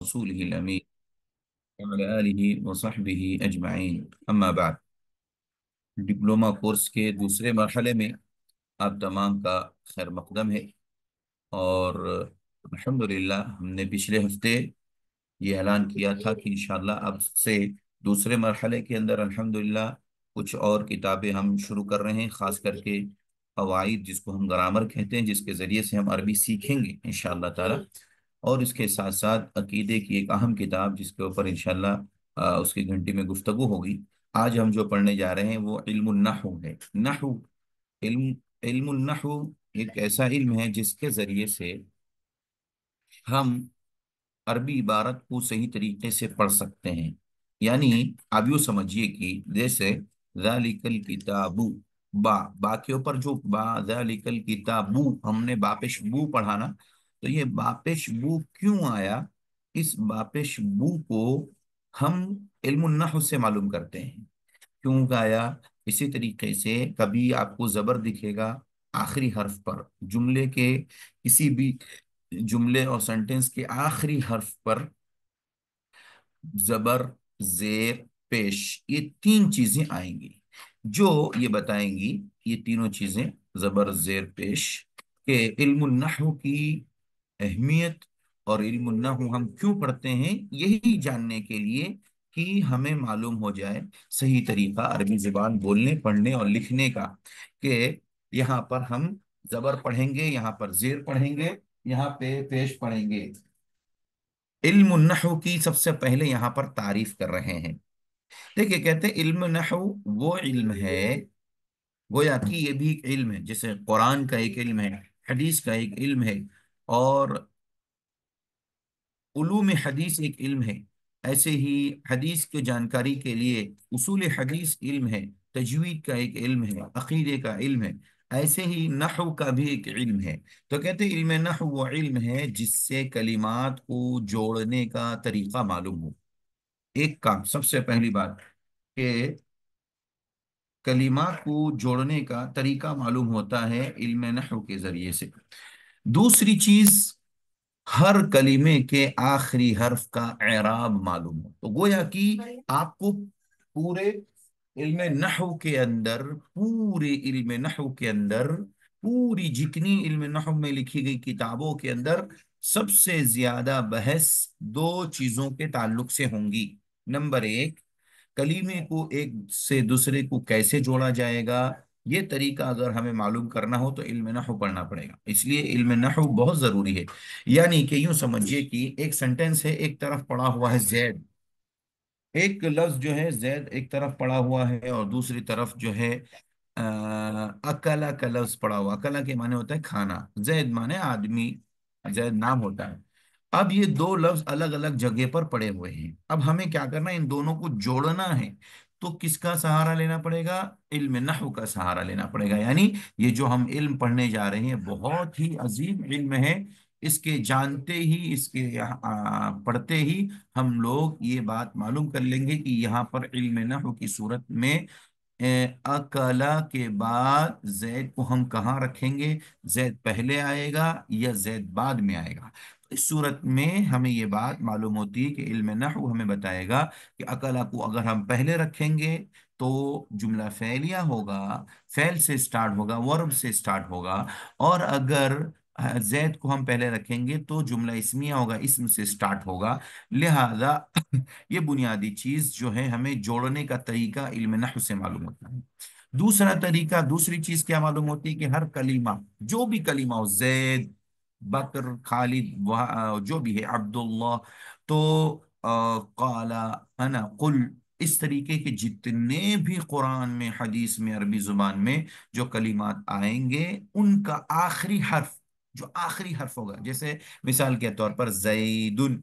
رسوله الأمين وعلى آله وصحبه أجمعين أما بعد डिप्लोमा कोर्स के दूसरे मरहले में आप तमाम का खैर मकदम है। और अल्हम्दुलिल्लाह हमने पिछले हफ्ते ये ऐलान किया था कि इंशाअल्लाह अब से दूसरे मरहले के अंदर अल्हम्दुलिल्लाह कुछ और किताबें हम शुरू कर रहे हैं, ख़ास करके क़वाइद जिसको हम ग्रामर कहते हैं, जिसके ज़रिए से हम अरबी सीखेंगे इंशाअल्लाह ताला। और इसके साथ साथ अकीदे की एक अहम किताब जिसके ऊपर इंशाअल्लाह उसकी घंटी में गुफ्तगू होगी। आज हम जो पढ़ने जा रहे हैं वो इल्मुन नहव है। नहव इल्म इल्मुन नहव एक ऐसा इल्म है जिसके ज़रिए से हम अरबी इबारत को सही तरीके से पढ़ सकते हैं। यानी आप यूँ समझिए कि जैसे ज़ालिकल किताबु, बा के ऊपर जो बा ज़ालिकल किताबु हमने बापेश बू पढ़ा ना, तो ये बापेश बू क्यों आया, इस बापेश बू को हम इल्मुन नहव से मालूम करते हैं क्यों आया। इसी तरीके से कभी आपको जबर दिखेगा आखिरी हर्फ पर, जुमले के किसी भी जुमले और सेंटेंस के आखिरी हर्फ पर जबर, जेर, पेश, ये तीन चीजें आएंगी जो ये बताएंगी, ये तीनों चीजें जबर, जेर, पेश के इल्मुन नहव की अहमियत और इल्मुन नहव हम क्यों पढ़ते हैं, यही जानने के लिए कि हमें मालूम हो जाए सही तरीका अरबी जुबान बोलने, पढ़ने और लिखने का। कि यहाँ पर हम जबर पढ़ेंगे, यहाँ पर जेर पढ़ेंगे, यहाँ पे पेश पढ़ेंगे। इल्म नहव की सबसे पहले यहाँ पर तारीफ कर रहे हैं। देखिए, कहते हैं इल्म नहव वो इल्म है, गोया कि ये भी एक इल्म है, जैसे कुरान का एक इल्म है, हदीस का एक इल्म है, और उलूम हदीस एक इल्म है। ऐसे ही हदीस की जानकारी के लिए उसूल हदीस इल्म है, तजवीद का एक इल्म है, अकीदे का इल्म है। ऐसे ही नहव का भी एक इल्म है। तो कहते हैं इल्म नहव वो इल्म है जिससे कलिमात को जोड़ने का तरीका मालूम हो। एक काम, सबसे पहली बात कि कलिमात को जोड़ने का तरीका मालूम होता है इल्म नहव के जरिए से। दूसरी चीज, हर कलीमे के आखिरी हर्फ का एराब मालूम हो। तो गोया कि आपको पूरे इल्म नहव के अंदर, पूरे इल्म नहव के अंदर, पूरी जितनी इल्म नहव में लिखी गई किताबों के अंदर सबसे ज्यादा बहस दो चीजों के ताल्लुक से होंगी। नंबर एक, कलीमे को एक से दूसरे को कैसे जोड़ा जाएगा, ये तरीका अगर हमें मालूम करना हो तो इल्म नहव पढ़ना पड़ेगा। इसलिए इल्म नहव बहुत जरूरी है। यानी कि यूं समझिए कि एक सेंटेंस है, एक तरफ पड़ा हुआ है जैद, एक लफ्ज जो है जैद एक तरफ पड़ा हुआ है, और दूसरी तरफ जो है अकला का लफ्ज पड़ा हुआ। अकला के माने होता है खाना, जैद माने आदमी, जैद नाम होता है। अब ये दो लफ्ज अलग अलग जगह पर पड़े हुए हैं, अब हमें क्या करना है, इन दोनों को जोड़ना है। तो किसका सहारा लेना पड़ेगा, इल्म नहव का सहारा लेना पड़ेगा। यानी ये जो हम इल्म पढ़ने जा रहे हैं बहुत ही अजीम इल्म है। इसके जानते ही, इसके पढ़ते ही हम लोग ये बात मालूम कर लेंगे कि यहाँ पर इल्म नहव की सूरत में अकला के बाद जैद को हम कहाँ रखेंगे, जैद पहले आएगा या जैद बाद में आएगा। इस सूरत में हमें ये बात मालूम होती है कि इल्म नहव हमें बताएगा कि अकला को अगर हम पहले रखेंगे तो जुमला फ़ेलिया होगा, फ़ेल से स्टार्ट होगा, वर्ब से स्टार्ट होगा। और अगर जैद को हम पहले रखेंगे तो जुमला इस्मिया होगा, इस्म से स्टार्ट होगा। लिहाजा ये बुनियादी चीज जो है हमें जोड़ने का तरीका इल्म नहव से मालूम होता है। दूसरा तरीका, दूसरी चीज क्या मालूम होती है कि हर कलीमा, जो भी कलीमा हो, जैद, बकर, खालिद, जो भी है, अब्दुल्लाह, तो काला, अना, कुल, इस तरीके के जितने भी कुरान में, हदीस में, अरबी जुबान में जो कलीमात आएंगे, उनका आखिरी हर्फ, जो आखिरी हर्फ होगा, जैसे मिसाल के तौर पर जैदुन,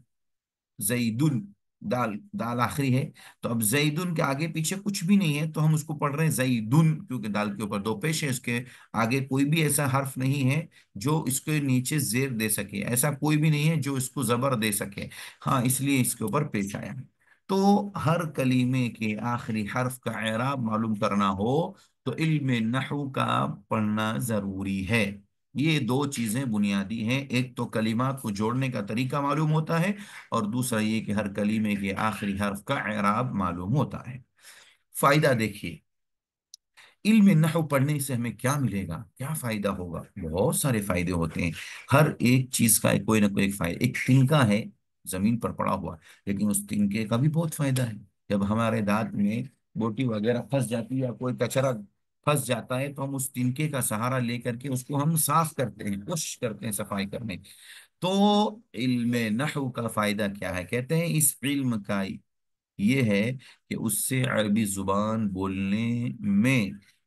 जईदुन, दाल, दाल आखिरी है। तो अब जईदुन के आगे पीछे कुछ भी नहीं है तो हम उसको पढ़ रहे हैं जईदुन, क्योंकि दाल के ऊपर दो पेश है, इसके आगे कोई भी ऐसा हर्फ नहीं है जो इसके नीचे जेर दे सके, ऐसा कोई भी नहीं है जो इसको जबर दे सके। हाँ, इसलिए इसके ऊपर पेश आया है। तो हर कलीमे के आखिरी हर्फ का एराब मालूम करना हो तो इल्म नहव का पढ़ना जरूरी है। یہ دو چیزیں بنیادی ہیں، ایک تو کلمات کو جوڑنے کا طریقہ معلوم ہوتا ہے، اور دوسرا یہ کہ ہر کلمے کے آخری حرف کا اعراب معلوم ہوتا ہے۔ فائدہ دیکھیے، علم نحو پڑھنے سے ہمیں کیا ملے گا، کیا فائدہ ہوگا؟ بہت سارے فائدے ہوتے ہیں، ہر ایک چیز کا کوئی نہ کوئی ایک فائدہ۔ ایک تنکا ہے زمین پر پڑا ہوا، لیکن اس تنکے کا بھی بہت فائدہ ہے۔ جب ہمارے دانت میں بوٹی وغیرہ پھنس جاتی ہے یا کوئی کچرا پھنس جاتا ہے، تو ہم اس تنکے کا سہارا لے کر کے اس کو ہم صاف کرتے ہیں، کوشش کرتے ہیں صفائی کرنے کی۔ تو علم نحو کا فائدہ کیا ہے؟ کہتے ہیں اس علم کا یہ ہے کہ اس سے عربی زبان بولنے میں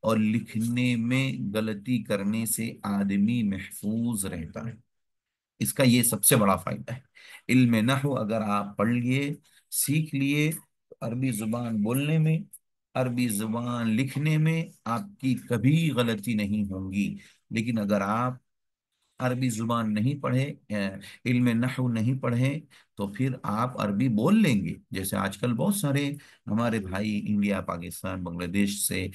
اور لکھنے میں غلطی کرنے سے آدمی محفوظ رہتا ہے۔ اس کا یہ سب سے بڑا فائدہ ہے۔ علم نحو اگر آپ پڑھ لیے، سیکھ لیے، تو عربی زبان بولنے میں، عربی زبان لکھنے میں آپ کی کبھی غلطی نہیں ہوگی۔ لیکن اگر آپ عربی زبان نہیں پڑھے، علم نحو نہیں پڑھے، تو پھر آپ عربی بول لیں گے۔ جیسے آج کل بہت سارے ہمارے بھائی انڈیا، پاکستان، بنگلہ دیش سے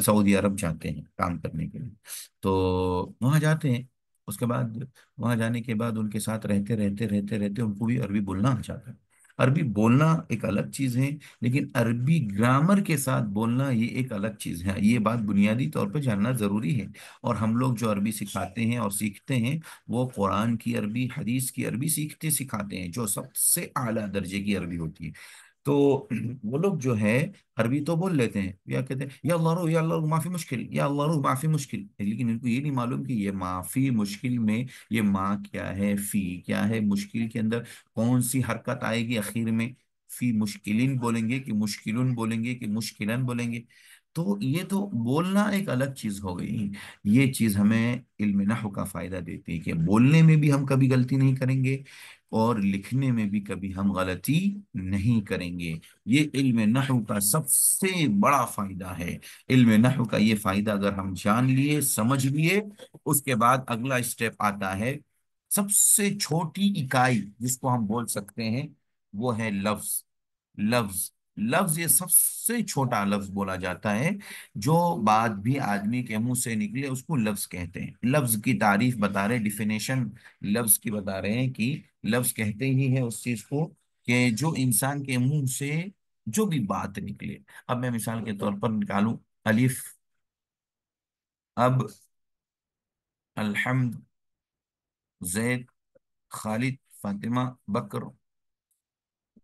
سعودی عرب جاتے ہیں کام کرنے کے لیے، تو وہاں جاتے ہیں، اس کے بعد وہاں جانے کے بعد ان کے ساتھ رہتے رہتے رہتے رہتے ان کو بھی عربی بولنا آ جاتا ہے۔ عربی بولنا ایک الگ چیز ہے، لیکن عربی گرامر کے ساتھ بولنا یہ ایک الگ چیز ہے۔ یہ بات بنیادی طور پہ جاننا ضروری ہے۔ اور ہم لوگ جو عربی سکھاتے ہیں اور سیکھتے ہیں، وہ قرآن کی عربی، حدیث کی عربی سیکھتے سکھاتے ہیں، جو سب سے اعلیٰ درجے کی عربی ہوتی ہے۔ تو وہ لوگ جو ہے عربی تو بول لیتے ہیں، یا کہتے ہیں یا اللہ رو، یا اللہ رو معافی مشکل، یا اللہ رو معافی مشکل، لیکن ان کو یہ نہیں معلوم کہ یہ معافی مشکل میں یہ ماں کیا ہے، فی کیا ہے، مشکل کے اندر کون سی حرکت آئے گی اخیر میں، فی مشکلین بولیں گے کہ مشکلن بولیں گے کہ مشکلن بولیں گے؟ تو یہ تو بولنا ایک الگ چیز ہو گئی۔ یہ چیز ہمیں علم نحو کا فائدہ دیتی ہے کہ بولنے میں بھی ہم کبھی غلطی نہیں کریں گے، اور لکھنے میں بھی کبھی ہم غلطی نہیں کریں گے۔ یہ علم نحو کا سب سے بڑا فائدہ ہے۔ علم نحو کا یہ فائدہ اگر ہم جان لیے، سمجھ لیے، اس کے بعد اگلا اسٹیپ آتا ہے، سب سے چھوٹی اکائی جس کو ہم بول سکتے ہیں، وہ ہے لفظ۔ لفظ لفظ یہ سب سے چھوٹا لفظ بولا جاتا ہے، جو بات بھی آدمی کے منہ سے نکلے اس کو لفظ کہتے ہیں۔ لفظ کی تعریف بتا رہے، ڈیفینیشن لفظ کی بتا رہے ہیں کہ لفظ کہتے ہی ہیں اس چیز کو کہ جو انسان کے منہ سے جو بھی بات نکلے۔ اب میں مثال کے طور پر نکالوں، الف، اب، الحمد، زید، خالد، فاطمہ، بکر،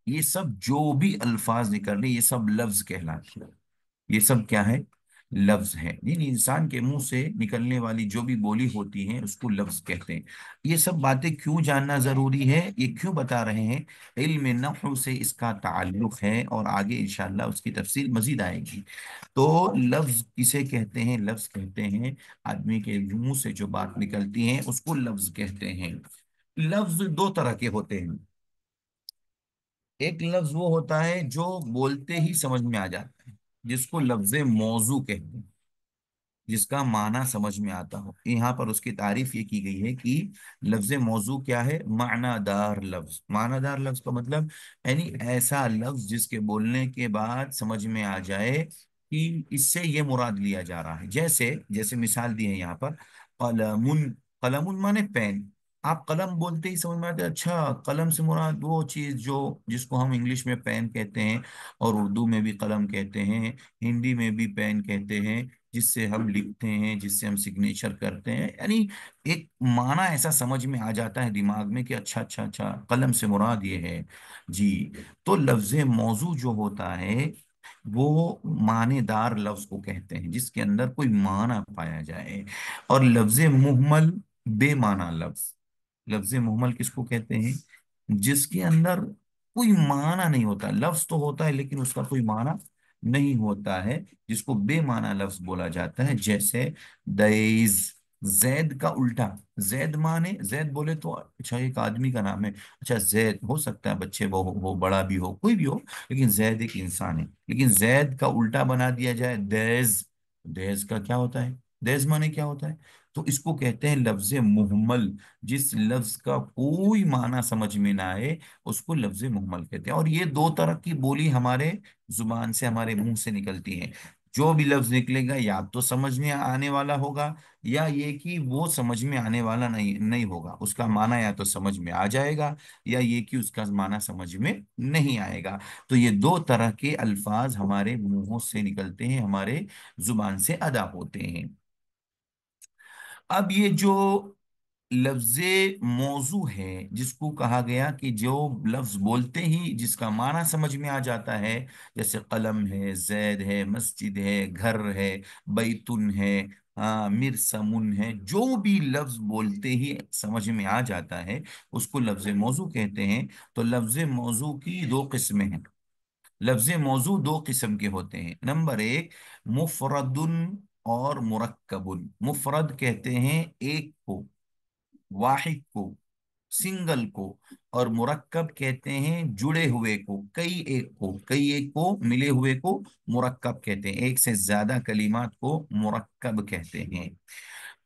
یہ سب جو بھی الفاظ نکل رہے یہ سب لفظ کہلاتے ہیں۔ یہ سب کیا ہے؟ لفظ ہے، یعنی انسان کے منہ سے نکلنے والی جو بھی بولی ہوتی ہے اس کو لفظ کہتے ہیں۔ یہ سب باتیں کیوں جاننا ضروری ہے، یہ کیوں بتا رہے ہیں؟ علم نحو سے اس کا تعلق ہے، اور آگے انشاءاللہ اس کی تفصیل مزید آئے گی۔ تو لفظ کسے کہتے ہیں؟ لفظ کہتے ہیں آدمی کے منہ سے جو بات نکلتی ہے اس کو لفظ کہتے ہیں۔ لفظ دو طرح کے ہوتے ہیں۔ ایک لفظ وہ ہوتا ہے جو بولتے ہی سمجھ میں آ جاتا ہے، جس کو لفظ موضوع کہتے ہیں، جس کا معنی سمجھ میں آتا ہو۔ یہاں پر اس کی تعریف یہ کی گئی ہے کہ لفظ موضوع کیا ہے؟ معنی دار لفظ۔ معنی دار لفظ کا مطلب یعنی ایسا لفظ جس کے بولنے کے بعد سمجھ میں آ جائے کہ اس سے یہ مراد لیا جا رہا ہے۔ جیسے جیسے مثال دی ہے یہاں پر، قلم، قلم مانے پین۔ آپ قلم بولتے ہی سمجھ میں آتے ہیں، اچھا قلم سے مراد وہ چیز جو جس کو ہم انگلش میں پین کہتے ہیں، اور اردو میں بھی قلم کہتے ہیں، ہندی میں بھی پین کہتے ہیں، جس سے ہم لکھتے ہیں، جس سے ہم سگنیچر کرتے ہیں، یعنی ایک معنی ایسا سمجھ میں آ جاتا ہے دماغ میں کہ اچھا اچھا اچھا قلم سے مراد یہ ہے جی۔ تو لفظ موضوع جو ہوتا ہے وہ معنی دار لفظ کو کہتے ہیں، جس کے اندر کوئی معنی پایا جائے۔ اور لفظ محمل بے معنی لفظ، لفظ محمل کس کو کہتے ہیں؟ جس کے اندر کوئی معنی نہیں ہوتا، لفظ تو ہوتا ہے لیکن اس کا کوئی معنی نہیں ہوتا ہے، جس کو بے معنی لفظ بولا جاتا ہے۔ جیسے دیز، زید کا الٹا، زید مانے، زید بولے تو اچھا ایک آدمی کا نام ہے، اچھا زید ہو سکتا ہے بچے وہ ہو، بڑا بھی ہو، کوئی بھی ہو، لیکن زید ایک انسان ہے۔ لیکن زید کا الٹا بنا دیا جائے دیز، دیز کا کیا ہوتا ہے؟ دیز مانے کیا ہوتا ہے؟ تو اس کو کہتے ہیں لفظ محمل۔ جس لفظ کا کوئی معنی سمجھ میں نہ آئے اس کو لفظ محمل کہتے ہیں۔ اور یہ دو طرح کی بولی ہمارے زبان سے، ہمارے منہ سے نکلتی ہیں۔ जो भी लफ्ज निकलेगा या तो समझ में आने वाला होगा, या ये कि वो समझ में आने वाला नहीं नहीं होगा, उसका माना या तो समझ में आ जाएगा, या ये कि उसका माना समझ में नहीं आएगा। तो ये दो तरह के अल्फाज हमारे मुंहों से निकलते हैं, हमारे जुबान से अदा होते हैं। अब ये जो लफ्जे मौजू है, जिसको कहा गया कि जो लफ्ज बोलते ही जिसका माना समझ में आ जाता है, जैसे कलम है, जैद है, मस्जिद है, घर है, बैतुन है, मिरसमुन है, जो भी लफ्ज बोलते ही समझ में आ जाता है, उसको लफ्ज मौजू कहते हैं। तो लफ्ज मौजू की दो किस्में हैं। लफ्ज मौजू दो किस्म के होते हैं। नंबर एक, मुफरदुन और मुरक्कबुन। मुफरद कहते हैं एक को, वाहिद को, सिंगल को। और मुरक्कब कहते हैं जुड़े हुए को, कई एक को मिले हुए को मुरक्कब कहते हैं। एक से ज्यादा कलिमात को मुरक्कब कहते हैं।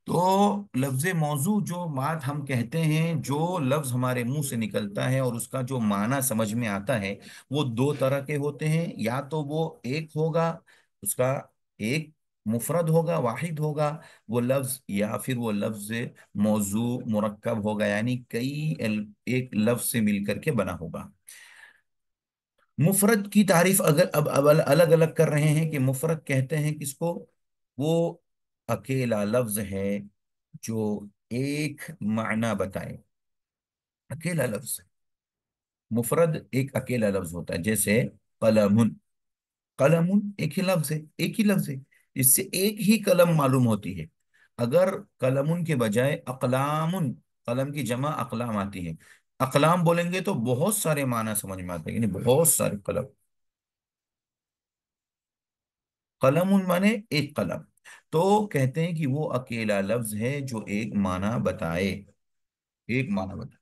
तो लफ्ज मौजू जो बात हम कहते हैं, जो लफ्ज हमारे मुंह से निकलता है और उसका जो माना समझ में आता है, वो दो तरह के होते हैं। या तो वो एक होगा, उसका एक मुफरद होगा, वाहिद होगा वो लफ्ज, या फिर वो लफ्ज मौजू मुरक्कब होगा, यानी एक लफ्ज से मिलकर के बना होगा। मुफरद की तारीफ अगर अब अलग अलग कर रहे हैं कि मुफरद कहते हैं किसको, वो अकेला लफ्ज है जो एक माना बताए। अकेला लफ्ज, मुफरद एक अकेला लफ्ज होता है। जैसे कलमुन, कलमुन एक ही लफ्ज है, एक ही लफ्ज है, इससे एक ही कलम मालूम होती है। अगर कलमुन के बजाय अकलामुन, कलम की जमा अकलाम आती है, अकलाम बोलेंगे तो बहुत सारे माना समझ में आते हैं, यानी बहुत सारे कलम। कलमुन माने एक कलम। तो कहते हैं कि वो अकेला लफ्ज है जो एक माना बताए, एक माना बताए,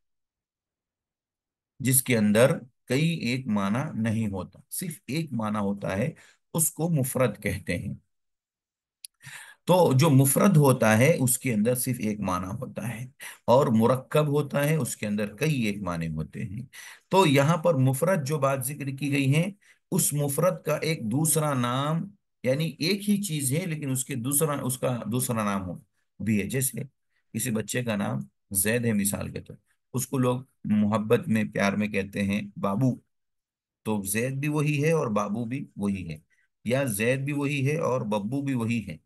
जिसके अंदर कई एक माना नहीं होता, सिर्फ एक माना होता है, उसको मुफरद कहते हैं। तो जो मुफरद होता है उसके अंदर सिर्फ एक माना होता है, और मुरक्कब होता है उसके अंदर कई एक माने होते हैं। तो यहाँ पर मुफरद जो बात जिक्र की गई है, उस मुफरद का एक दूसरा नाम, यानी एक ही चीज है लेकिन उसके दूसरा, उसका दूसरा नाम हो भी है। जैसे किसी बच्चे का नाम जैद है मिसाल के तौर, उसको लोग मोहब्बत में प्यार में कहते हैं बाबू। तो जैद भी वही है और बाबू भी वही है, या जैद भी वही है और बब्बू भी वही है।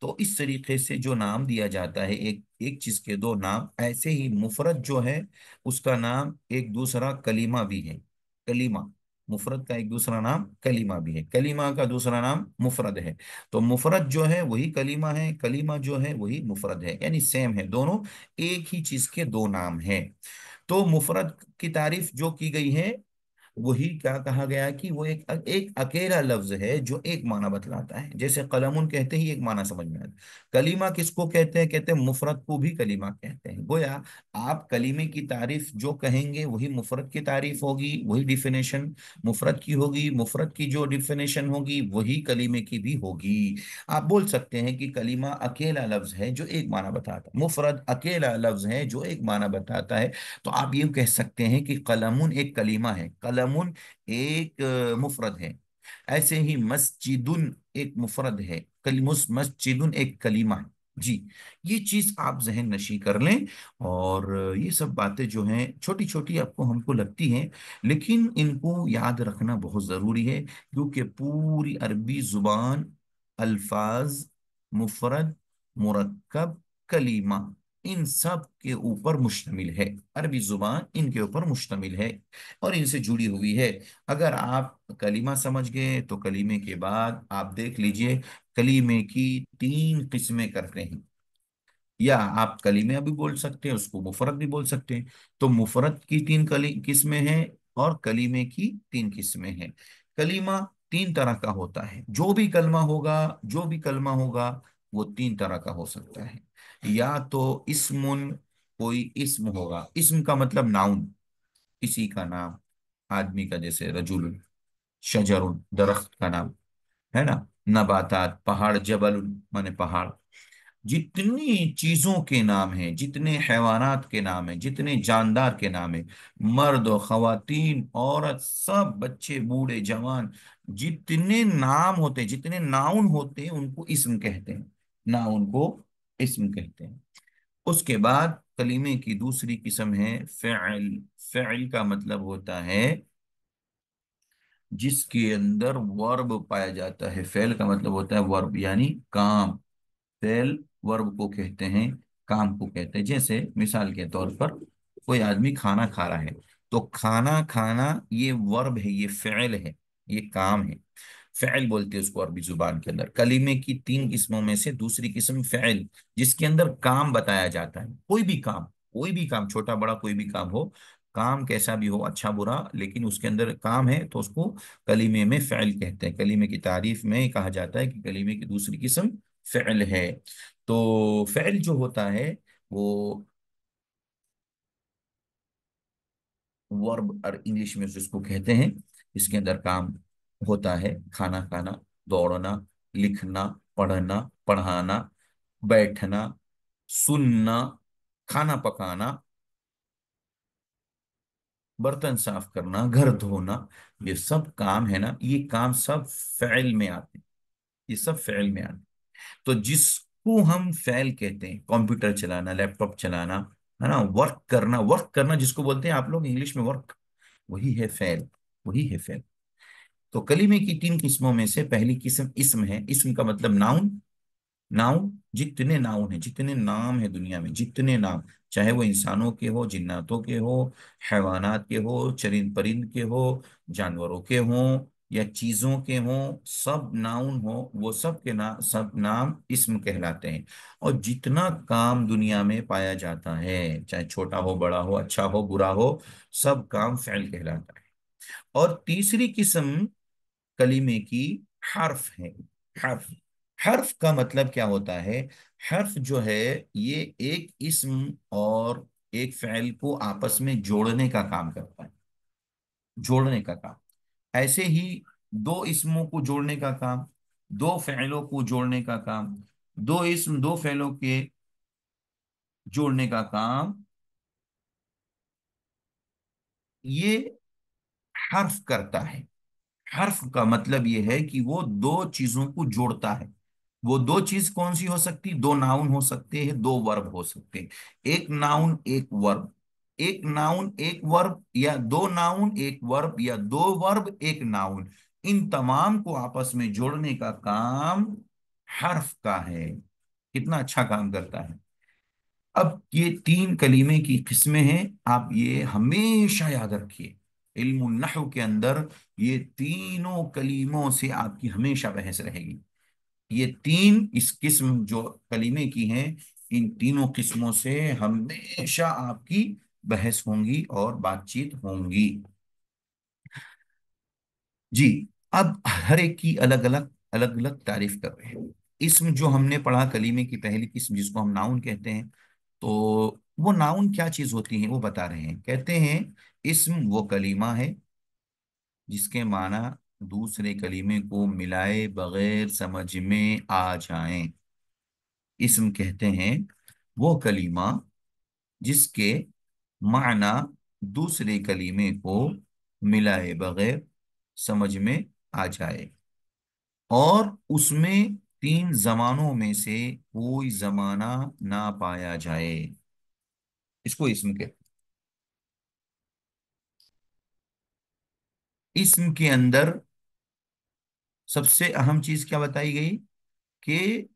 तो इस तरीके से जो नाम दिया जाता है, एक एक चीज के दो नाम, ऐसे ही मुफरद जो है उसका नाम एक दूसरा कलीमा भी है। कलीमा, मुफरद का एक दूसरा नाम कलीमा भी है, कलीमा का दूसरा नाम मुफरद है। तो मुफरद जो है वही कलीमा है, कलीमा जो है वही मुफरद है, यानी सेम है, दोनों एक ही चीज के दो नाम है। तो मुफरद की तारीफ जो की गई है, वही क्या कहा गया कि वो एक एक अकेला लफ्ज है जो एक माना बतलाता है। जैसे कलमुन कहते ही एक माना समझ में आता है। कलीमा किसको कहते हैं, कहते हैं मुफरद को भी कलीमा कहते हैं। गोया आप कलीमे की तारीफ जो कहेंगे वही मुफरद की तारीफ होगी, वही डिफिनेशन मुफरद की होगी, मुफरद की जो डिफिनेशन होगी वही कलीमे की भी होगी। आप बोल सकते हैं कि कलीमा अकेला लफ्ज है जो एक माना बताता है, मुफरद अकेला लफ्ज है जो एक माना बताता है। तो आप ये कह सकते हैं कि कलमुन एक कलीमा है, कलमुन एक मुफरद है। ऐसे ही मस्जिदुन एक मुफरद है, कलिमुस मस्जिदुन एक कलीमा है। जी, ये चीज आप जहन नशी कर लें। और ये सब बातें जो हैं छोटी छोटी आपको हमको लगती हैं, लेकिन इनको याद रखना बहुत जरूरी है, क्योंकि पूरी अरबी जुबान अल्फाज, मुफरद, मुरक्कब, कलीमा, इन सब के ऊपर मुश्तमिल है। अरबी जुबान इनके ऊपर मुश्तमिल है और इनसे जुड़ी हुई है। अगर आप कलीमा समझ गए तो कलीमे के बाद आप देख लीजिए, कलीमे की तीन किस्में करते हैं। या आप कलीमे भी बोल सकते हैं, उसको मुफरत भी बोल सकते हैं। तो मुफरत की तीन कली किस्में हैं और कलीमे की तीन किस्में हैं। कलीमा तीन तरह का होता है, जो भी कलमा होगा, जो भी कलमा होगा वो तीन तरह का हो सकता है। या तो इस्मुन, कोई इस्म होगा, इस्म का मतलब नाउन, किसी का नाम, आदमी का, जैसे रजुल, शजरुन दरख्त का नाम, है ना, नबातात पहाड़, जबल माने पहाड़। जितनी चीजों के नाम हैं, जितने हैवानात के नाम हैं, जितने जानदार के नाम हैं, मर्द और खवातीन, औरत, सब, बच्चे, बूढ़े, जवान, जितने नाम होते हैं, जितने नाउन होते हैं, उनको इस्म कहते हैं। नाउन को इस्म कहते हैं। उसके बाद कलीमे की दूसरी किस्म है फ़िल। फ़िल का मतलब होता है जिसके अंदर वर्ब पाया जाता है। फ़िल का मतलब होता है वर्ब, यानी काम। फेल वर्ब को कहते हैं, काम को कहते हैं। जैसे मिसाल के तौर पर कोई आदमी खाना खा रहा है, तो खाना खाना ये वर्ब है, ये फेल है, ये काम है। फेल बोलते हैं उसको अरबी जुबान के अंदर। कलीमे की तीन किस्मों में से दूसरी किस्म फेल, जिसके अंदर काम बताया जाता है। कोई भी काम, कोई भी काम, छोटा बड़ा कोई भी काम हो, काम कैसा भी हो, अच्छा बुरा, लेकिन उसके अंदर काम है, तो उसको कलीमे में फेल कहते हैं। कलीमे की तारीफ में कहा जाता है कि कलीमे की दूसरी किस्म फेल है। तो फेल जो होता है वो वर्ब, और इंग्लिश में जिसको कहते हैं, इसके अंदर काम होता है। खाना खाना, दौड़ना, लिखना, पढ़ना, पढ़ाना, बैठना, सुनना, खाना पकाना, बर्तन साफ करना, घर धोना, ये सब काम है ना, ये काम सब फेल में आते हैं। ये सब फेल में आते हैं। तो जिसको हम फेल कहते हैं, कंप्यूटर चलाना, लैपटॉप चलाना, है ना, वर्क करना, वर्क करना जिसको बोलते हैं आप लोग इंग्लिश में वर्क, वही है फेल, वही है फेल। तो कलीमे की तीन किस्मों में से पहली किस्म इस्म है। इस्म का मतलब नाउन। नाउन, जितने नाउन है, जितने नाम है दुनिया में, जितने नाम, चाहे वो इंसानों के हो, जिन्नातों के हो, हैवानात के हो, चरिंद परिंद के हो, जानवरों के हो, या चीजों के हो, सब नाउन हो, वो सब के नाम, सब नाम इस्म कहलाते हैं। और जितना काम दुनिया में पाया जाता है, चाहे छोटा हो, बड़ा हो, अच्छा हो, बुरा हो, सब काम फ़िल कहलाता है। और तीसरी किस्म कलीमे की हर्फ है। हर्फ, हर्फ का मतलब क्या होता है? हर्फ जो है, ये एक इस्म और एक फ़िल को आपस में जोड़ने का काम करता है। जोड़ने का काम। ऐसे ही दो इस्मों को जोड़ने का काम, दो फ़िलों को जोड़ने का काम, दो इस्म दो फ़िलों के जोड़ने का काम, ये हर्फ करता है। हर्फ का मतलब यह है कि वो दो चीजों को जोड़ता है। वो दो चीज कौन सी हो सकती? दो नाउन हो सकते हैं, दो वर्ब हो सकते हैं। एक नाउन एक वर्ब, एक नाउन एक वर्ब, या दो नाउन एक वर्ब, या दो वर्ब एक नाउन, इन तमाम को आपस में जोड़ने का काम हर्फ का है। कितना अच्छा काम करता है। अब ये तीन कलीमे की किस्में हैं, आप ये हमेशा याद रखिए। इल्म नहव के अंदर ये तीनों कलीमों से आपकी हमेशा बहस रहेगी। ये तीन इस किस्म जो कलीमे की हैं, इन तीनों किस्मों से हमेशा आपकी बहस होंगी और बातचीत होंगी। जी। अब हर एक की अलग अलग, अलग अलग तारीफ कर रहे हैं। इसम जो हमने पढ़ा, कलीमे की पहली किस्म जिसको हम नाउन कहते हैं, तो वो नाउन क्या चीज होती है वो बता रहे हैं। कहते हैं इस्म वो कलीमा है जिसके माना दूसरे कलीमे को मिलाए बगैर समझ में आ जाएं। इस्म कहते हैं वो कलीमा जिसके माना दूसरे कलीमे को मिलाए बगैर समझ में आ जाए, और उसमें तीन जमानों में से कोई जमाना ना पाया जाए, इसको इस्म के। इस्म के अंदर सबसे अहम चीज क्या बताई गई? कि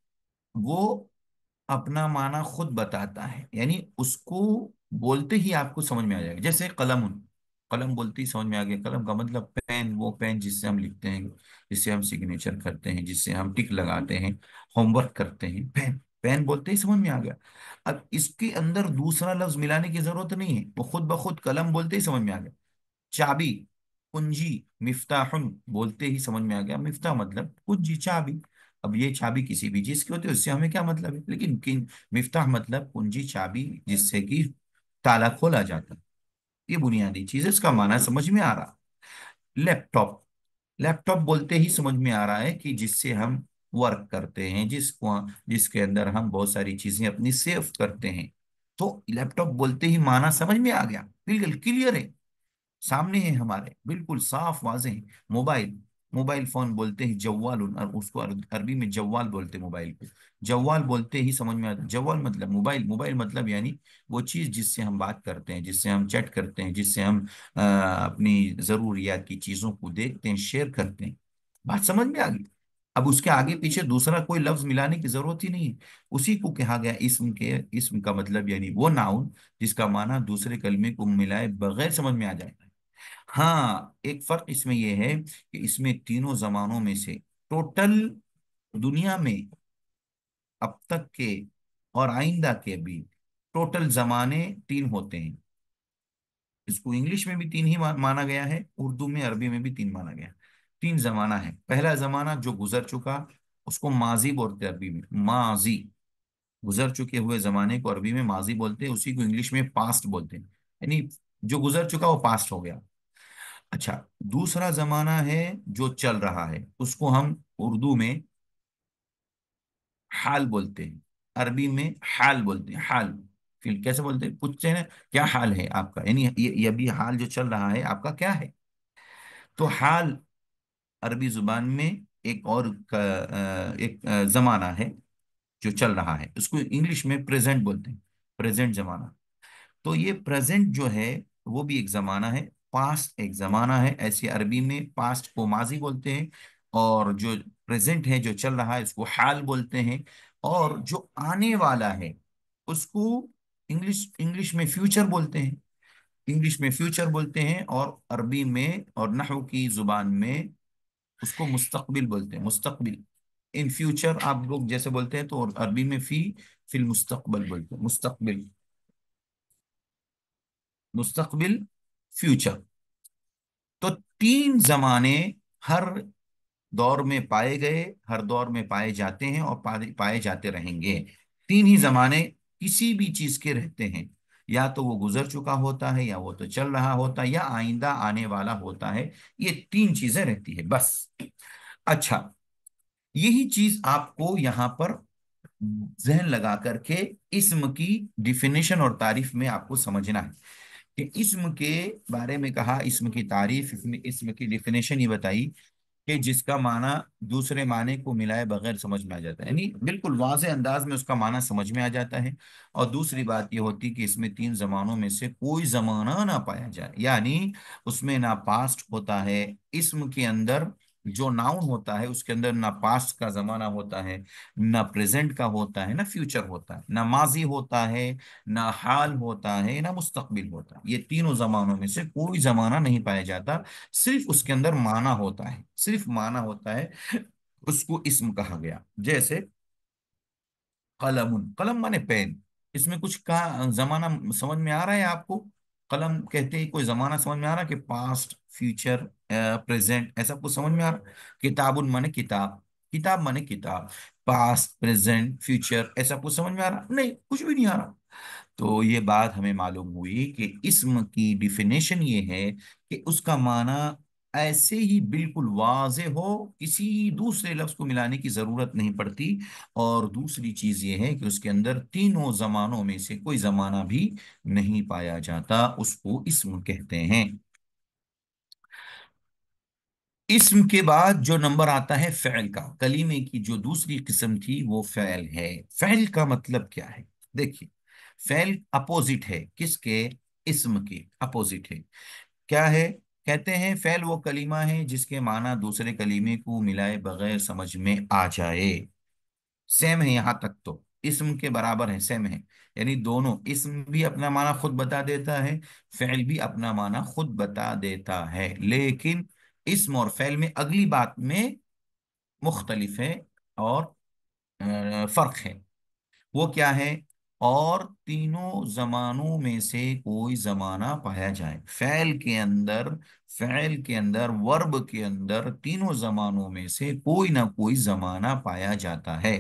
वो अपना माना खुद बताता है, यानी उसको बोलते ही आपको समझ में आ जाएगा। जैसे कलम, कलम बोलते ही समझ में आ गया। कलम का मतलब पेन, वो पेन जिससे हम लिखते हैं, जिससे हम सिग्नेचर करते हैं, जिससे हम टिक लगाते हैं, होमवर्क करते हैं, पेन। पेन बोलते ही समझ में आ गया। अब इसके अंदर दूसरा लफ्ज मिलाने की जरूरत नहीं है, वो खुद ब खुद कलम बोलते ही समझ में आ गया। चाबी, कुंजी, मिफ्ताहुन बोलते ही समझ में आ गया। मिफ्ताह मतलब कुंजी, चाबी। अब ये चाबी किसी भी चीज की होती है, उससे हमें क्या मतलब है, लेकिन मिफ्ताह मतलब कुंजी, चाबी, जिससे कि ताला खोला जाता है। ये बुनियादी चीज है, इसका माना समझ में आ रहा। लैपटॉप, लैपटॉप बोलते ही समझ में आ रहा है कि जिससे हम वर्क करते हैं, जिसके अंदर हम बहुत सारी चीजें अपनी सेव करते हैं। तो लैपटॉप बोलते ही माना समझ में आ गया, बिल्कुल क्लियर है, सामने है हमारे, बिल्कुल साफ वाज़ेह है। मोबाइल, मोबाइल फोन बोलते ही जव्वाल, और उसको अरबी में जव्वाल बोलते हैं मोबाइल को। जव्वाल बोलते ही समझ में आता है, जव्वाल मतलब मोबाइल, मोबाइल मतलब यानी वो चीज़ जिससे हम बात करते हैं, जिससे हम चैट करते हैं, जिससे हम अपनी ज़रूरियात की चीज़ों को देखते हैं, शेयर करते हैं। बात समझ में आ गई। अब उसके आगे पीछे दूसरा कोई लफ्ज मिलाने की जरूरत ही नहीं है। उसी को कहा गया इस्म, के इस्म का मतलब यानी वो नाउन जिसका माना दूसरे कलमे को मिलाए बगैर समझ में आ जाए। हाँ, एक फर्क इसमें यह है कि इसमें तीनों जमानों में से टोटल दुनिया में अब तक के और आइंदा के भी टोटल जमाने तीन होते हैं। इसको इंग्लिश में भी तीन ही माना गया है, उर्दू में अरबी में भी तीन माना गया। तीन जमाना है। पहला जमाना जो गुजर चुका, उसको माजी बोलते हैं अरबी में, माजी। गुजर चुके हुए जमाने को अरबी में माजी बोलते हैं, उसी को इंग्लिश में पास्ट बोलते हैं, यानी जो गुजर चुका वो पास्ट हो गया। अच्छा, दूसरा जमाना है जो चल रहा है, उसको हम उर्दू में हाल बोलते हैं, अरबी में हाल बोलते हैं, हाल। फिर कैसे बोलते हैं, पूछते हैं ना क्या हाल है आपका, यानी ये अभी हाल जो चल रहा है आपका क्या है। तो हाल अरबी जुबान में एक और एक जमाना है जो चल रहा है, उसको इंग्लिश में प्रेजेंट बोलते हैं, प्रेजेंट जमाना। तो ये प्रेजेंट जो है वो भी एक जमाना है, पास्ट एक जमाना है। ऐसे अरबी में पास्ट को माजी बोलते हैं, और जो प्रेजेंट है जो चल रहा है उसको हाल बोलते हैं। और जो आने वाला है उसको इंग्लिश इंग्लिश में फ्यूचर बोलते हैं, इंग्लिश में फ्यूचर बोलते हैं। और अरबी में और नहव की जुबान में उसको मुस्तकबिल बोलते हैं, मुस्तकबिल। इन फ्यूचर आप लोग जैसे बोलते हैं, तो अरबी में फिल मुस्तकबल बोलते हैं, मुस्तकबिल, मुस्तकबिल, फ्यूचर। तो तीन जमाने हर दौर में पाए गए, हर दौर में पाए जाते हैं और पाए जाते रहेंगे। तीन ही जमाने किसी भी चीज के रहते हैं, या तो वो गुजर चुका होता है, या वो तो चल रहा होता है, या आइंदा आने वाला होता है। ये तीन चीजें रहती है बस। अच्छा, यही चीज आपको यहां पर जहन लगा करके इस्म की डिफिनेशन और तारीफ में आपको समझना है कि इस्म के बारे में कहा, इस्म की तारीफ, इसमें इस्म की डिफिनेशन ही बताई कि जिसका माना दूसरे माने को मिलाए बगैर समझ में आ जाता है, यानी बिल्कुल वाज़े अंदाज में उसका माना समझ में आ जाता है। और दूसरी बात ये होती कि इसमें तीन जमानों में से कोई जमाना ना पाया जाए, यानी उसमें ना पास्ट होता है, इस्म के अंदर जो नाउन होता है उसके अंदर ना पास्ट का जमाना होता है, ना प्रेजेंट का होता है, ना फ्यूचर होता है, ना माजी होता है, ना हाल होता है, ना मुस्तकबिल होता है। ये तीनों जमानों में से कोई जमाना नहीं पाया जाता, सिर्फ उसके अंदर माना होता है, सिर्फ माना होता है, उसको इस्म कहा गया। जैसे कलम, कलम माने पेन, इसमें कुछ का जमाना समझ में आ रहा है आपको? कलम कहते ही कोई जमाना समझ में आ रहा है कि पास्ट, फ्यूचर, प्रेजेंट, ऐसा कुछ समझ में आ रहा? किताबुन माने किताब, किताब माने किताब, पास्ट, प्रेजेंट, फ्यूचर, ऐसा कुछ समझ में आ रहा? नहीं, कुछ भी नहीं आ रहा। तो ये बात हमें मालूम हुई कि इस्म की डिफिनेशन ये है कि उसका माना ऐसे ही बिल्कुल वाज़े हो, किसी दूसरे लफ्ज को मिलाने की जरूरत नहीं पड़ती। और दूसरी चीज ये है कि उसके अंदर तीनों जमानों में से कोई जमाना भी नहीं पाया जाता, उसको इस्म कहते हैं। इस्म के बाद जो नंबर आता है फ़ेल का, कलीमे की जो दूसरी किस्म थी वो फ़ेल है। फ़ेल का मतलब क्या है? देखिए, फ़ेल अपोजिट है किसके? इस्म के अपोजिट है। क्या है? कहते हैं फ़ेल वो कलीमा है जिसके माना दूसरे कलीमे को मिलाए बगैर समझ में आ जाए। सेम है, यहां तक तो इस्म के बराबर है, सेम है। यानी दोनों, इस्म भी अपना माना खुद बता देता है, फ़ेल भी अपना माना खुद बता देता है, लेकिन इस्म और फ़ेल में अगली बात में मुख्तलिफ है और फर्क है। वो क्या है? और तीनों जमानों में से कोई जमाना पाया जाए। फैल के अंदर, वर्ब के अंदर तीनों जमानों में से कोई ना कोई जमाना पाया जाता है।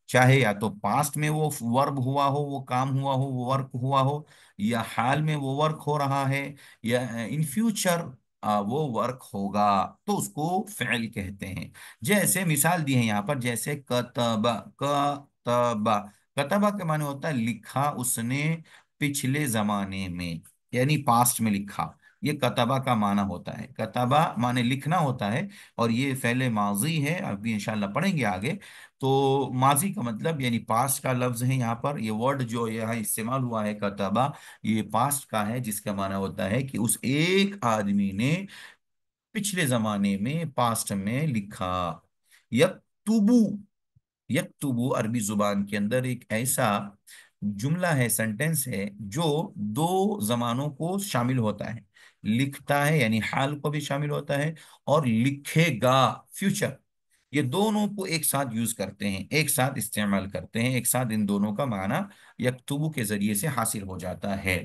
चाहे या तो पास्ट में वो वर्ब हुआ हो, वो काम हुआ हो, वो वर्क हुआ हो, या हाल में वो वर्क हो रहा है, या इन फ्यूचर वो वर्क होगा, तो उसको फ़िल कहते हैं। जैसे मिसाल दी है यहाँ पर, जैसे कतबा, कतबा, कतबा के माने होता है लिखा उसने पिछले जमाने में, यानी पास्ट में लिखा। ये कतबा का माना होता है, कतबा माने लिखना होता है। और ये फ़ेल माजी है, अभी इंशाल्लाह पढ़ेंगे आगे। तो माजी का मतलब यानी पास्ट का लफ्ज है यहाँ पर। ये वर्ड जो यहाँ इस्तेमाल हुआ है कतबा, ये पास्ट का है, जिसका माना होता है कि उस एक आदमी ने पिछले जमाने में, पास्ट में लिखा। यक्तुबु, यक्तुबु अरबी जुबान के अंदर एक ऐसा जुमला है, सेंटेंस है, जो दो जमानों को शामिल होता है। लिखता है यानी हाल को भी शामिल होता है, और लिखेगा फ्यूचर, ये दोनों को एक साथ यूज करते हैं, एक साथ इस्तेमाल करते हैं, एक साथ इन दोनों का माना यक्तुबु के जरिए से हासिल हो जाता है।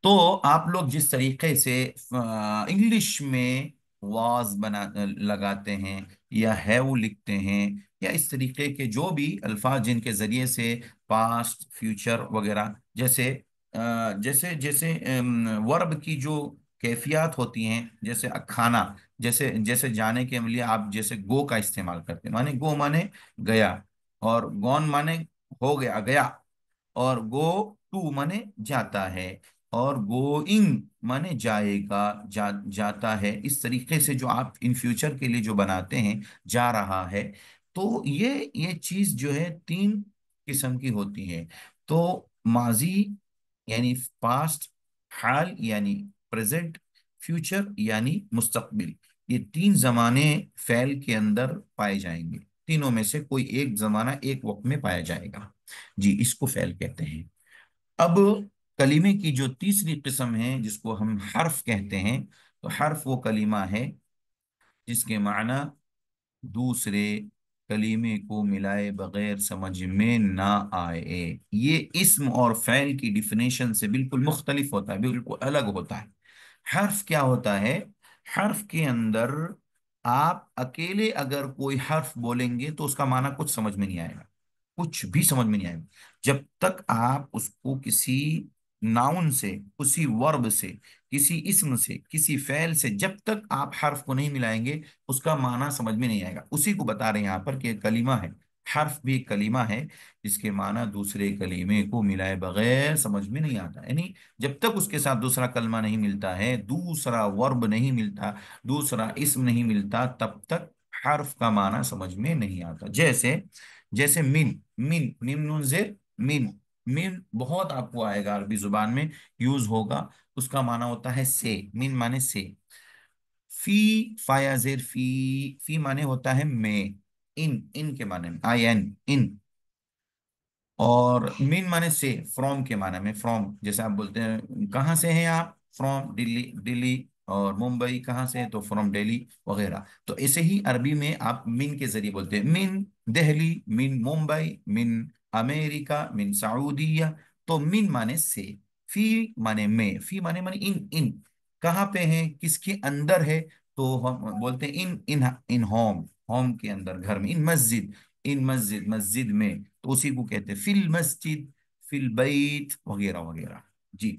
तो आप लोग जिस तरीके से इंग्लिश में वाज बना लगाते हैं, या हैव लिखते हैं, या इस तरीके के जो भी अल्फाज जिनके जरिए से पास्ट फ्यूचर वगैरह, जैसे जैसे जैसे वर्ब की जो कैफियत होती हैं, जैसे खाना, जैसे जैसे जाने के लिए आप जैसे गो का इस्तेमाल करते हैं, माने गो माने गया, और गॉन माने हो गया, गया। और गो टू माने जाता है, और गोइंग माने जाएगा, जाता है। इस तरीके से जो आप इन फ्यूचर के लिए जो बनाते हैं, जा रहा है। तो ये चीज जो है तीन किस्म की होती है। तो माजी यानी पास्ट, हाल यानी प्रेजेंट, फ्यूचर यानी मुस्तकबिल, ये तीन जमाने फैल के अंदर पाए जाएंगे। तीनों में से कोई एक जमाना एक वक्त में पाया जाएगा। जी, इसको फैल कहते हैं। अब कलीमे की जो तीसरी किस्म है, जिसको हम हर्फ कहते हैं, तो हर्फ वो कलीमा है जिसके माना दूसरे कलीमे को मिलाए बगैर समझ में ना आए। ये इस्म और फ़ैल की डिफिनेशन से बिल्कुल मुख्तलिफ होता है, बिल्कुल अलग होता है। हर्फ क्या होता है? हर्फ के अंदर आप अकेले अगर कोई हर्फ बोलेंगे तो उसका माना कुछ समझ में नहीं आएगा, कुछ भी समझ में नहीं आएगा, जब तक आप उसको किसी नाउन से, उसी वर्ब से, किसी इस्म से, किसी फेल से, जब तक आप हर्फ को नहीं मिलाएंगे, उसका माना समझ में नहीं आएगा। उसी को बता रहे हैं यहाँ पर कि कलीमा है, हर्फ भी एक कलीमा है, जिसके माना दूसरे कलीमे को मिलाए बगैर समझ में नहीं आता। यानी जब तक उसके साथ दूसरा कलमा नहीं मिलता है, दूसरा वर्ब नहीं मिलता, दूसरा इस्म नहीं मिलता, तब तक हर्फ का माना समझ में नहीं आता। जैसे जैसे मिन, मिन मिम नून जेर, मिन, मिन बहुत आपको आएगा, अरबी जुबान में यूज होगा। उसका माना होता है से, मिन माने से। फी, फाया जेर फी, फी माने होता है में, इन के माने में, आई एन, इन। और मिन माने से, फ्रॉम के माने में, फ्रॉम, जैसे आप बोलते हैं कहाँ से हैं आप, फ्रॉम दिल्ली, दिल्ली। और मुंबई कहाँ से है, तो फ्रॉम दिल्ली वगैरह। तो ऐसे ही अरबी में आप मिन के जरिए बोलते हैं, मिन दिल्ली, मिन मुंबई, मिन अमेरिका, मिन सऊदीया। तो मिन माने से, फी माने में, फी माने इन, इन कहाँ पे है, किसके अंदर है, तो हम बोलते हैं इन, इन होम, होम के अंदर, घर में। इन मस्जिद, इन मस्जिद, मस्जिद में, तो उसी को कहते हैं फिल मस्जिद, फिल बैत वगैरह वगैरह। जी।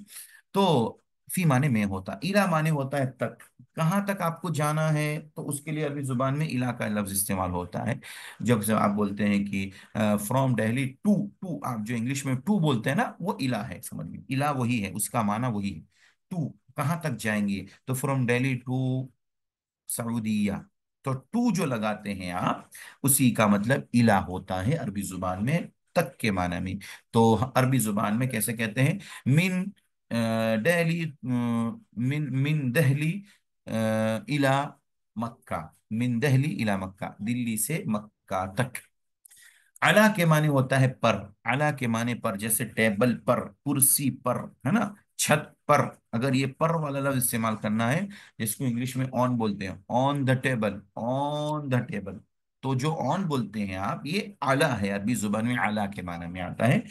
तो फी माने में होता, इला माने होता है तक, कहाँ तक आपको जाना है, तो उसके लिए अरबी जुबान में इला का लफ्ज इस्तेमाल होता है। जब से आप बोलते हैं कि फ्रॉम दिल्ली टू, टू आप जो इंग्लिश में टू बोलते हैं ना, वो इला है, समझ में, इला वही है, उसका माना वही है। टू कहाँ तक जाएंगे, तो फ्रॉम दिल्ली टू सऊदीया। तो टू जो लगाते हैं आप, उसी का मतलब इला होता है अरबी जुबान में, तक के माना में। तो अरबी जुबान में कैसे कहते हैं, मिन दिल्ली, मिन मिन दिल्ली इला मक्का, मिन दिल्ली इला मक्का, दिल्ली से मक्का तक। अला के माने होता है पर, अला के माने पर, जैसे टेबल पर, कुर्सी पर, है ना, छत पर। अगर ये पर वाला लफ्ज इस्तेमाल करना है, जिसको इंग्लिश में ऑन बोलते हैं, on the table, on the table, तो जो ऑन बोलते हैं आप, ये आला है, अरबी जुबान में आला के माने में आता है।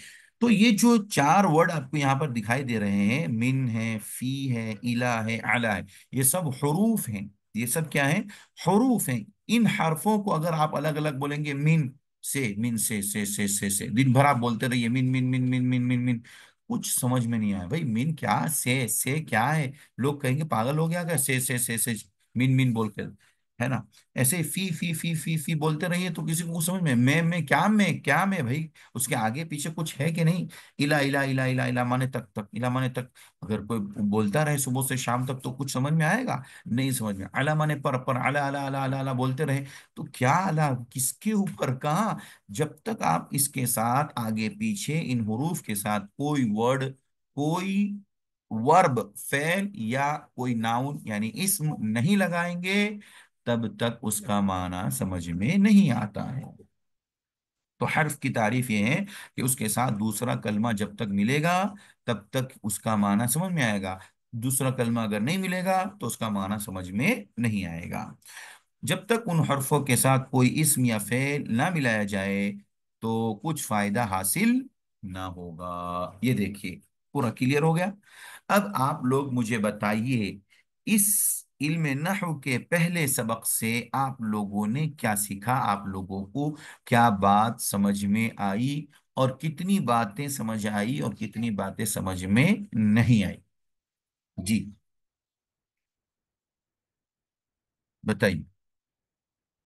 तो ये जो चार वर्ड आपको यहाँ पर दिखाई दे रहे हैं, मिन है, फी है, इला है, आला है, ये सब हरूफ हैं। ये सब क्या है? हरूफ हैं। इन हरफों को अगर आप अलग अलग बोलेंगे, मिन से, मिन से दिन भर आप बोलते रहिए मिन मिन मिन मिन मिन मिन मिन, कुछ समझ में नहीं आया भाई, मीन क्या, से क्या है? लोग कहेंगे पागल हो गया क्या, से मीन मीन बोल के, है ना? ऐसे फी बोलते रहिए तो किसी को कुछ समझ में, मैं क्या, मैं भाई, उसके आगे पीछे कुछ है कि नहीं? इला इला इला इला इला माने तक, तक इला माने तक, अगर कोई बोलता रहे सुबह से शाम तक तो कुछ समझ में आएगा? नहीं समझ में। अला माने पर अला अला अला अला अला बोलते रहे तो क्या अला, किसके ऊपर, कहाँ? जब तक आप इसके साथ आगे पीछे इन हुरूफ के साथ कोई वर्ड, कोई वर्ब, फेल या कोई नाउन यानी इसम नहीं लगाएंगे, तब तक उसका माना समझ में नहीं आता है। तो हर्फ की तारीफ ये है कि उसके साथ दूसरा कलमा जब तक मिलेगा तब तक उसका माना समझ में आएगा, दूसरा कलमा अगर नहीं मिलेगा तो उसका माना समझ में नहीं आएगा। जब तक उन हरफों के साथ कोई इस्म या फेल ना मिलाया जाए तो कुछ फायदा हासिल ना होगा। ये देखिए, पूरा क्लियर हो गया। अब आप लोग मुझे बताइए, इस इल्म नहव के पहले सबक से आप लोगों ने क्या सीखा, आप लोगों को क्या बात समझ में आई, और कितनी बातें समझ आई और कितनी बातें समझ में नहीं आई? जी, बताइए।